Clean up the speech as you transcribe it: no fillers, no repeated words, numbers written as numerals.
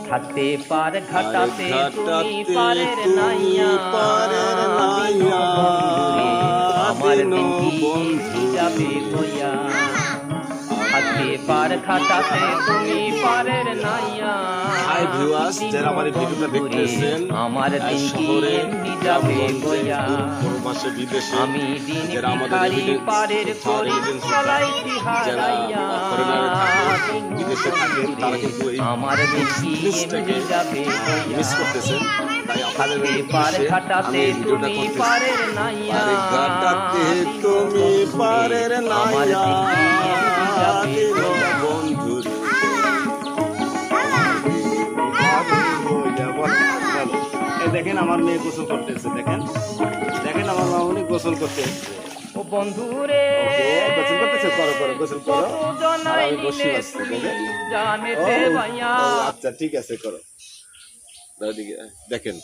ঘাটে পার ঘাটাতে তুমি পারের নাইয়া আমার দিনটি যাবে বইয়া ঘাটে পার ঘাটাতে তুমি পারের নাইয়া হাই ভিউয়ার্স, যারা আমার এই ভিডিওটা দেখতেছেন আমার শহরে দিনটি যাবে বইয়া প্রবাসে বিদেশে আমি দিন যারা আমাদের ভিখারি এভিডেন্স পারের করি চলাইছি যারা হারাইয়া ফরেনারে থাকে বিদেশে থাকে তারা কিন্তু এই আমার দিনটি জিনিসটাকে যাবে মিস করতেছেন। তাই আপনাদের ঘাটে এই পার উদ্দেশ্যে ঘাটাতে আমি এই ভিডিওটা তুমি করতেছি। পারের নাইয়া পারে ঘাটাতে তুমি পারের আমার নাইয়া দিনটি যাবে বন্ধুরে এই দেখেন আমার মেয়ে গোসল করতেছে, দেখেন দেখেন আমার মামুনি গোসল করতেছে। ও বন্ধুরে গোসল করতেছে, করো করো গোসল করো। কত জনাই আমি বসে নিলে আছি, তুমি দেখেন। জানেতে ভাইয়া আচ্ছা ঠিক আছে করো। দাও দিকে, দেখেন